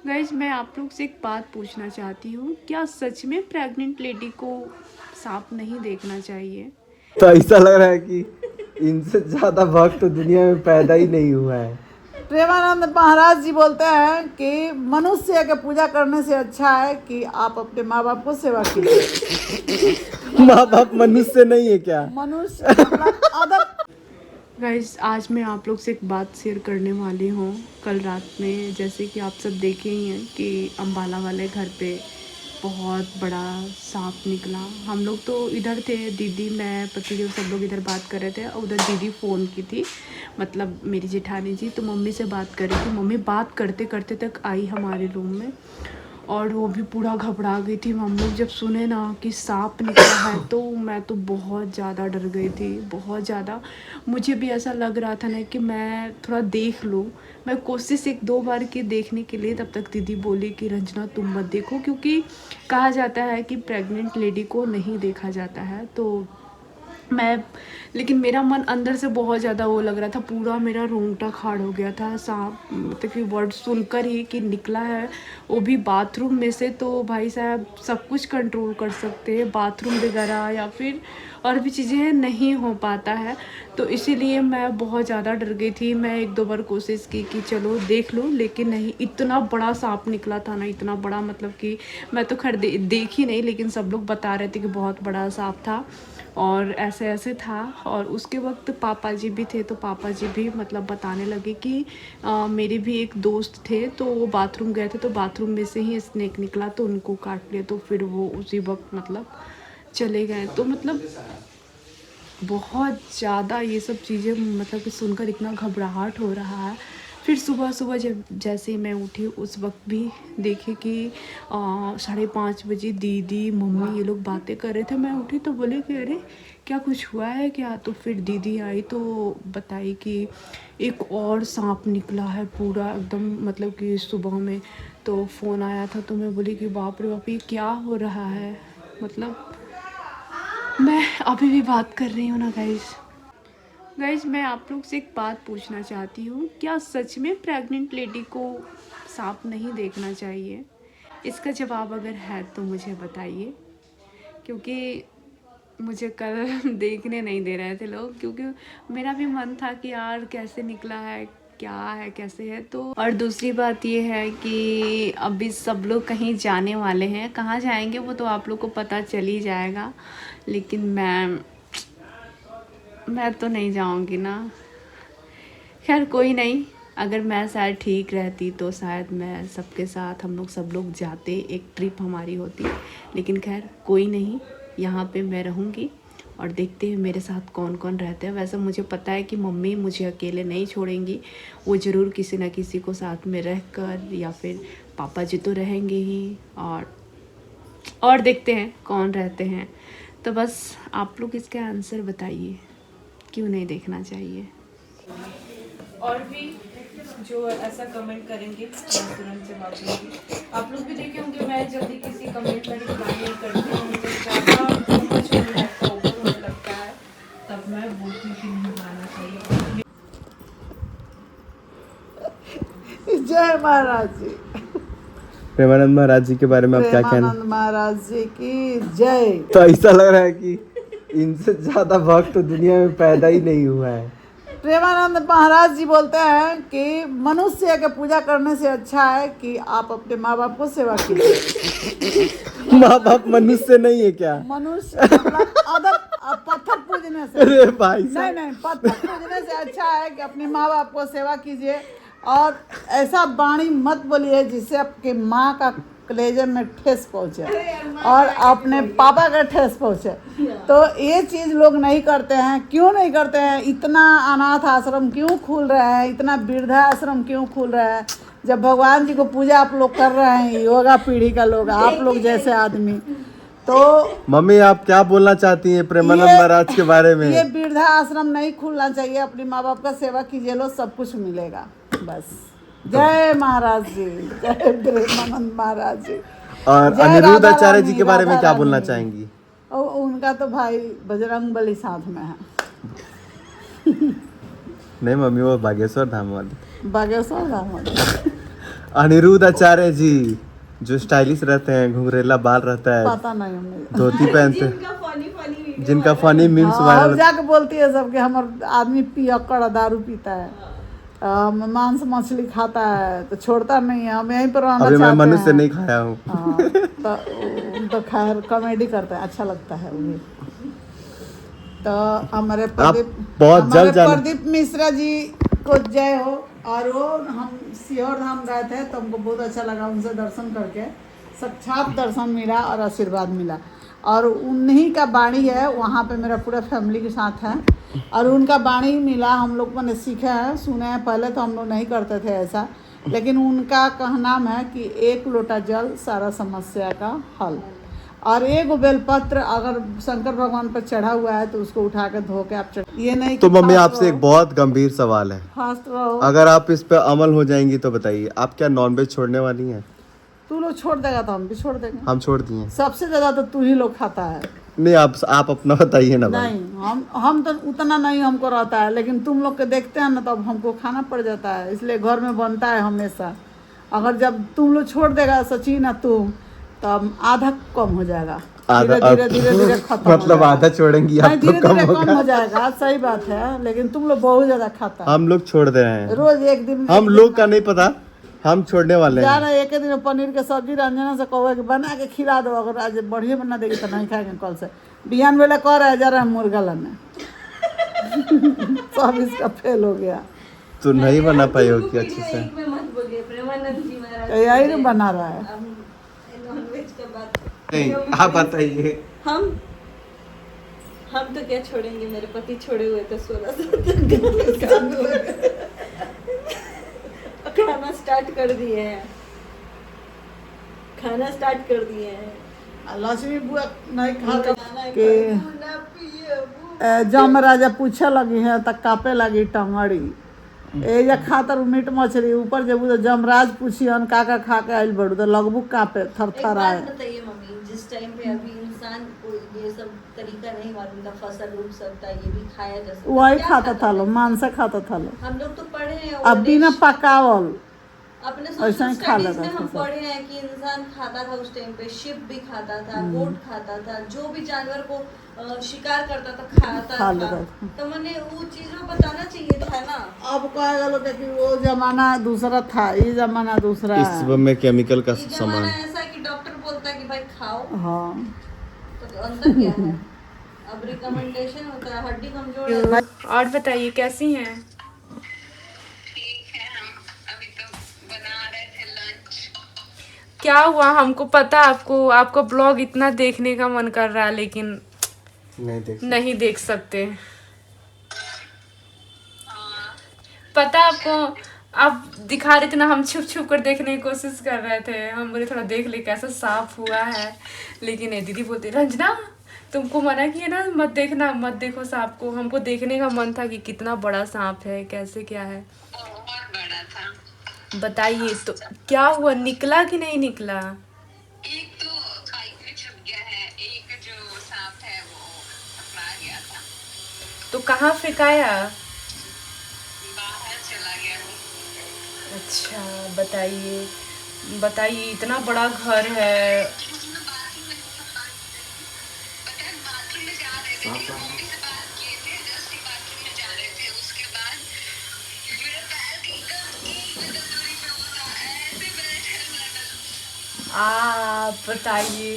Guys मैं आप लोग से एक बात पूछना चाहती हूँ, क्या सच में प्रेग्नेंट लेडी को सांप नहीं देखना चाहिए? तो ऐसा लग रहा है कि इनसे ज्यादा भक्त तो दुनिया में पैदा ही नहीं हुआ है। प्रेमानंद महाराज जी बोलते हैं कि मनुष्य के पूजा करने से अच्छा है कि आप अपने माँ बाप को सेवा कीजिए। माँ बाप मनुष्य नहीं है क्या? मनुष्य मतलब अदब। गाइज आज मैं आप लोग से एक बात शेयर करने वाली हूँ। कल रात में जैसे कि आप सब देखे ही हैं कि अम्बाला वाले घर पे बहुत बड़ा सांप निकला। हम लोग तो इधर थे, दीदी मैं पतिदेव सब लोग इधर बात कर रहे थे और उधर दीदी फ़ोन की थी, मतलब मेरी जेठानी जी, तो मम्मी से बात कर रही थी। मम्मी बात करते करते तक आई हमारे रूम में और वो भी पूरा घबरा गई थी। हम लोग जब सुने ना कि सांप निकला है तो मैं तो बहुत ज़्यादा डर गई थी, बहुत ज़्यादा। मुझे भी ऐसा लग रहा था ना कि मैं थोड़ा देख लूँ। मैं कोशिश एक दो बार की देखने के लिए, तब तक दीदी बोली कि रंजना तुम मत देखो, क्योंकि कहा जाता है कि प्रेग्नेंट लेडी को नहीं देखा जाता है। तो मैं, लेकिन मेरा मन अंदर से बहुत ज़्यादा वो लग रहा था, पूरा मेरा रोंगटा खड़ा हो गया था सांप मतलब कि वर्ड सुनकर ही कि निकला है, वो भी बाथरूम में से। तो भाई साहब सब कुछ कंट्रोल कर सकते हैं, बाथरूम वगैरह या फिर और भी चीज़ें नहीं हो पाता है। तो इसीलिए मैं बहुत ज़्यादा डर गई थी। मैं एक दो बार कोशिश की कि चलो देख लूँ, लेकिन नहीं, इतना बड़ा सांप निकला था ना, इतना बड़ा, मतलब कि मैं तो खैर देखी नहीं, लेकिन सब लोग बता रहे थे कि बहुत बड़ा सांप था और ऐसे ऐसे था। और उसके वक्त पापा जी भी थे, तो पापा जी भी मतलब बताने लगे कि मेरे भी एक दोस्त थे, तो वो बाथरूम गए थे, तो बाथरूम में से ही स्नेक निकला तो उनको काट लिया। तो फिर वो उसी वक्त मतलब चले गए। तो मतलब बहुत ज़्यादा ये सब चीज़ें मतलब कि सुनकर इतना घबराहट हो रहा है। फिर सुबह सुबह जब जैसे ही मैं उठी उस वक्त भी देखी कि 5:30 बजे दीदी मम्मी ये लोग बातें कर रहे थे। मैं उठी तो बोले कि अरे क्या कुछ हुआ है क्या? तो फिर दीदी आई तो बताई कि एक और सांप निकला है पूरा एकदम, मतलब कि सुबह में। तो फ़ोन आया था तो मैं बोली कि बाप रे बाप, ये क्या हो रहा है? मतलब मैं अभी भी बात कर रही हूँ ना गाइज। गाइज मैं आप लोग से एक बात पूछना चाहती हूँ, क्या सच में प्रेग्नेंट लेडी को सांप नहीं देखना चाहिए? इसका जवाब अगर है तो मुझे बताइए, क्योंकि मुझे कल देखने नहीं दे रहे थे लोग, क्योंकि मेरा भी मन था कि यार कैसे निकला है, क्या है, कैसे है। तो और दूसरी बात ये है कि अभी सब लोग कहीं जाने वाले हैं, कहाँ जाएंगे वो तो आप लोग को पता चल ही जाएगा, लेकिन मैं तो नहीं जाऊंगी ना। खैर कोई नहीं, अगर मैं शायद ठीक रहती तो शायद मैं सबके साथ, हम लोग सब लोग जाते, एक ट्रिप हमारी होती। लेकिन खैर कोई नहीं, यहाँ पे मैं रहूँगी और देखते हैं मेरे साथ कौन कौन रहते हैं। वैसे मुझे पता है कि मम्मी मुझे अकेले नहीं छोड़ेंगी, वो ज़रूर किसी न किसी को साथ में रह कर, या फिर पापा जी तो रहेंगे ही, और देखते हैं कौन रहते हैं। तो बस आप लोग इसका आंसर बताइए, क्यों नहीं देखना चाहिए? और भी जो ऐसा कमेंट करेंगे मैं तुरंत जवाब दूंगी। आप लोग भी देखे होंगे मैं जल्दी किसी कमेंट में रिप्लाई नहीं करती हूँ, मुझे ज़्यादा कुछ होने लगता है, ओवर होने लगता है, तब मैं बोलती हूँ कि नहीं बनाना चाहिए। जय महाराज जी। प्रेमानंद महाराज जी के बारे में आप क्या कहना? प्रेमानंद महाराज जी की जय। तो ऐसा लग रहा है कि इनसे ज्यादा भक्त तो दुनिया में पैदा ही नहीं हुआ है। प्रेमानंद महाराज जी बोलते हैं कि मनुष्य के पूजा करने से अच्छा है कि आप अपने माँ बाप को सेवा कीजिए। माँ बाप मनुष्य नहीं है क्या? मनुष्य मतलब अदब। पत्थर पूजने से, अरे भाई नहीं साहब, नहीं, पत्थर पूजने से अच्छा है कि अपने माँ बाप को सेवा कीजिए। और ऐसा वाणी मत बोलिए जिससे आपके माँ का कलेजे में ठेस पहुँचे और अपने पापा का ठेस पहुँचे। तो ये चीज़ लोग नहीं करते हैं। क्यों नहीं करते हैं? इतना अनाथ आश्रम क्यों खुल रहे हैं, इतना वृद्धा आश्रम क्यों खुल रहा है, जब भगवान जी को पूजा आप लोग कर रहे हैं, योगा पीढ़ी का लोग, आप लोग जैसे आदमी। तो मम्मी आप क्या बोलना चाहती हैं प्रेमानंद महाराज के बारे में? ये वृद्धा आश्रम नहीं खुलना चाहिए। अपने माँ बाप का सेवा कीजिए, लो सब कुछ मिलेगा। बस जय महाराज जी, जय प्रेमानंद महाराज जी। और जय अनिरुद्ध राधा आचार्य जी रानी, के बारे में राधा क्या रानी। बोलना चाहेंगी? और उनका तो भाई बजरंग बली साथ में है। नहीं मम्मी, वो बागेश्वर धाम वाली। बागेश्वर धाम वाले। अनिरुद्ध आचार्य जी जो स्टाइलिश रहते हैं, घुंघरेला बाल रहता है, पता नहीं हमें। धोती पहनते, जिनका फनी मीम्स हाँ, वायरल। और जाके बोलती है सबके हमार आदमी पियक्कड़ दारू पीता है, मांस मछली खाता है तो छोड़ता नहीं है, हम यहीं पर रहना अभी मैं चाहते मनुष्य हैं। नहीं खाया हूँ। हाँ, तो खैर कॉमेडी करता है, अच्छा लगता है वो भी। तो हमारे बहुत जल्द जाने- प्रदीप मिश्रा जी को जय हो। और वो हम सियोर धाम गए थे तो हमको बहुत अच्छा लगा उनसे दर्शन करके, साक्षात दर्शन मिला और आशीर्वाद मिला। और उन्हीं का बाणी है, वहाँ पे मेरा पूरा फैमिली के साथ है और उनका बाणी मिला, हम लोग मैंने सीखा है, सुने हैं। पहले तो हम लोग नहीं करते थे ऐसा, लेकिन उनका कहनाम है कि 1 लोटा जल सारा समस्या का हल। और एक बेलपत्र अगर शंकर भगवान पर चढ़ा हुआ है तो उसको उठा के धो के आप ये नहीं तो कि मम्मी फास्ट आपसे एक रहो, बहुत गंभीर सवाल है, फास्ट रहो। अगर आप इस पे अमल हो जाएंगी तो बताइए, आप क्या नॉनवेज छोड़ने वाली हैं? तू लोग छोड़ देगा तो हम भी छोड़ देंगे। हम छोड़ दिए। सबसे ज्यादा तो तू ही लोग खाता है। नहीं, आप अपना बताइए ना भाई। नहीं, हम तो उतना नहीं हमको रहता है, लेकिन तुम लोग के देखते हैं ना तो अब हमको खाना पड़ जाता है, इसलिए घर में बनता है हमेशा। अगर जब तुम लोग छोड़ देगा सचिन ना तुम, तब आधा कम हो जाएगा, धीरे धीरे खत्म। मतलब आधा छोड़ेंगी आप तो धीरे कम धीरे होगा। कम हो जाएगा, सही बात है, लेकिन तुम लोग बहुत ज्यादा खाता है। हम लोग छोड़ दे रहे हैं, रोज एक दिन हम लोग का नहीं पता, हम छोड़ने वाले जा हैं। रहे एक दिन पनीर के सब्जी रंजना से कहो कि बना के खिला दो, अगर आज बढ़िया बना देगी तो नहीं खाएंगे कल से। बिहान वेला कह रहा है जा रहा है मुर्गा लाने सब इसका फेल हो गया। तो नहीं बना पाई होगी अच्छे से। यही ना बना रहा है। नहीं, आप बताइए। हम तो क्या छोड़ेंगे, मेरे पति छोड़े हुए थे 16 खाना स्टार्ट कर दिए हैं, खाना स्टार्ट कर दिए हैं। लक्ष्मी बुआ नहीं खा के जम राजा पूछे लगी है तक कापे लगी टंगड़ी ए या खातर मीट मछली ऊपर जब तो जमराज पूछियन का खा के आइल बड़ू तो लगभग कापे एक थरथर बात आए। बताइए मम्मी, जिस टाइम पे अभी इंसान को ये सब तरीका नहीं मालूम था, फसल उग सकता है, ये भी खाया जा सकता है, वही क्या खाता था लो, मांस खाता था लो, हम लोग तो पढ़े हैं अब बिना पकावल अपने ऐसा सोशल ही खा स्टडीज लेता में हम था। पढ़े हैं कि इंसान खाता था उस टाइम पे, शिप भी खाता था, गोट खाता था, जो भी जानवर को शिकार करता था खाता खा था। लेता था। तो मैंने वो चीजों बताना चाहिए था ना। अब कहेगा लोग कि वो जमाना दूसरा था, ये जमाना दूसरा इस है। में केमिकल का ये जमाना सामान। ऐसा है कि डॉक्टर बोलता है कि भाई खाओ, हाँ, तो अंदर क्या है, अब रिकमेंडेशन होता है, हड्डी कमजोर है। और बताइए कैसी हैं? ठीक है, हम अभी तो बना रहे थे लंच। क्या हुआ? हमको पता आपको ब्लॉग इतना देखने का मन कर रहा है, लेकिन नहीं देख सकते। पता आपको, आप दिखा रहे थे ना, हम छुप छुप कर देखने की कोशिश कर रहे थे, हम बोले थोड़ा देख ले कैसा साफ हुआ है, लेकिन ये दीदी बोलती रंजना तुमको मना किया ना मत देखना, मत देखो सांप को। हमको देखने का मन था कि कितना बड़ा सांप है, कैसे क्या है। बहुत बड़ा था। बताइए तो क्या हुआ, निकला कि नहीं निकला? एक तो बाइक में छुप गया है, एक जो सांप है वो पकड़ा गया था, तो कहाँ फेंकाया? बाहर चला गया वो। अच्छा बताइए बताइए, इतना बड़ा घर है। उसमें बाथरूम में पता है, बाथरूम में जा रहे थे, मम्मी से बात किए थे, जस्ट ही बाथरूम में जा रहे थे, उसके बाद मेरे पैर की एकदम 1 मीटर दूरी पे वो था, ऐसे बैठा बताइए।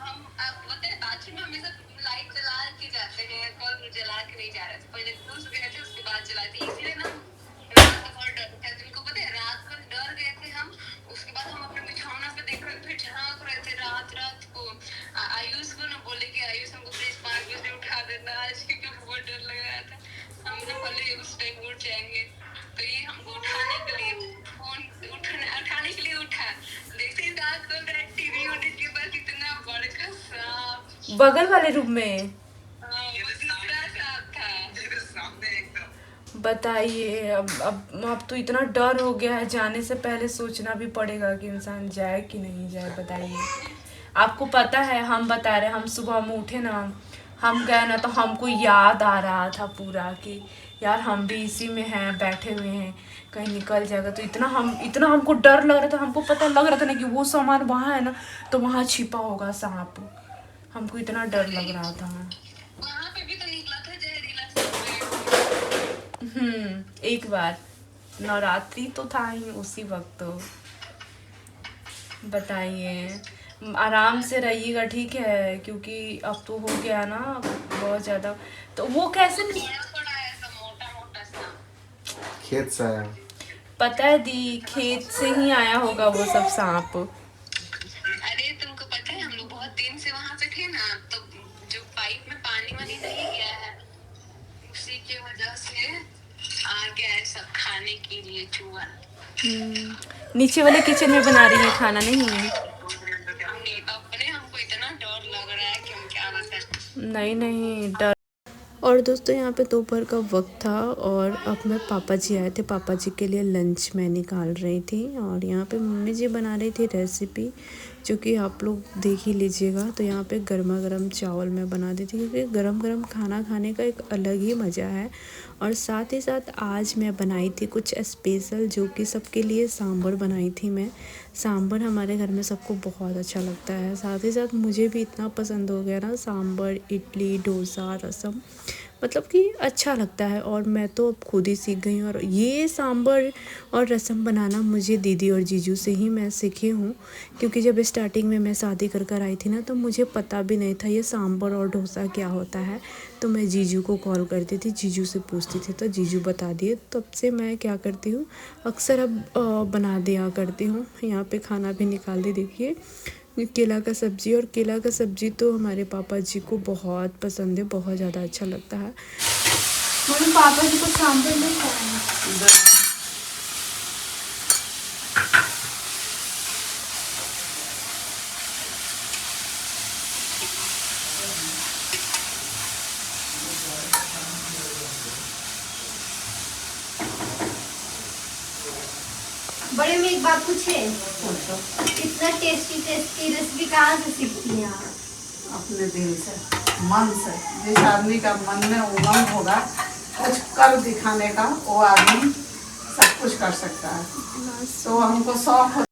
हम अब पता है बाथरूम में हमेशा लाइट जला के जाते हैं, कल जला के नहीं जा रहे थे, पहले दूर गए थे उसके बाद जलाते, इसलिए ना रात को बहुत डर था। तुमको पता है रात को डर गए थे हम, उसके बाद हम अपने बिछौना पे देख रहे थे, झांक रहे थे रात को। आयुष को ना बोले कि आयुष हमको प्लीज 5 बजे उठा देना आज, क्योंकि बहुत डर लग रहा था, हम ना भले उस टाइम उठ जाएंगे। तो ये हमको उठाने के लिए फोन उठाने के लिए उठा, देखते ही रात को टीवी होने के बाद इतना बड़ा सांप बगल वाले रूम में? बताइए। अब तो इतना डर हो गया है, जाने से पहले सोचना भी पड़ेगा कि इंसान जाए कि नहीं जाए। बताइए, आपको पता है हम बता रहे, हम सुबह में उठे ना, हम गए ना तो हमको याद आ रहा था पूरा कि यार हम भी इसी में हैं, बैठे हुए हैं, कहीं निकल जाएगा तो इतना हमको डर लग रहा था। हमको पता लग रहा था ना कि वो सामान वहाँ है ना, तो वहाँ छिपा होगा सांप। हमको इतना डर लग रहा था। वहाँ पे भी तो निकला था जहरीला सांप। एक बार नवरात्रि तो था ही उसी वक्त। तो बताइए, आराम से रहिएगा, ठीक है, क्योंकि अब तो हो गया ना बहुत ज़्यादा। तो वो कैसे बड़ा ऐसा मोटा मोटा सांप। खेत से आया। पता है दी, खेत से ही आया होगा वो सब सांप। अरे तुमको पता है हम लोग बहुत दिन से वहां पे थे ना, तो जो पाइप में पानी वानी नहीं गया है, उसी की वजह से आ गया है सब खाने के लिए चूहा। नीचे वाले किचन में बना रही है खाना, नहीं है? अपने हमको इतना डर लग रहा है कि हम क्या बताएं। नहीं नहीं, डर। और दोस्तों यहाँ पे दोपहर का वक्त था और अब मैं पापा जी आए थे, पापा जी के लिए लंच मैं निकाल रही थी। और यहाँ पे मम्मी जी बना रही थी रेसिपी, जो कि आप लोग देख ही लीजिएगा। तो यहाँ पे गर्मा गर्म चावल मैं बना दी थी, क्योंकि गरम गरम खाना खाने का एक अलग ही मज़ा है। और साथ ही साथ आज मैं बनाई थी कुछ स्पेशल, जो कि सबके लिए सांभर बनाई थी मैं। सांभर हमारे घर में सबको बहुत अच्छा लगता है, साथ ही साथ मुझे भी इतना पसंद हो गया ना सांभर, इडली, डोसा, रसम, मतलब कि अच्छा लगता है। और मैं तो अब खुद ही सीख गई हूँ। और ये सांभर और रसम बनाना मुझे दीदी और जीजू से ही मैं सीखी हूँ, क्योंकि जब स्टार्टिंग में मैं शादी कर आई थी ना, तो मुझे पता भी नहीं था ये सांभर और डोसा क्या होता है। तो मैं जीजू को कॉल करती थी, जीजू से पूछती थी, तो जीजू बता दिए। तब से मैं क्या करती हूँ, अक्सर अब बना दिया करती हूँ। यहाँ पे खाना भी निकाल दी, देखिए केला का सब्ज़ी। और केला का सब्ज़ी तो हमारे पापा जी को बहुत पसंद है, बहुत ज़्यादा अच्छा लगता है। मम्मी पापा जी को सांभर नहीं खाना। बड़े में एक बात पूछे, इतना टेस्टी टेस्टी रेसिपी कहाँ से सीखती हैं आप? अपने दिल से, मन से। जिस आदमी का मन में उमंग होगा कुछ कर दिखाने का, वो आदमी सब कुछ कर सकता है। तो हमको शौक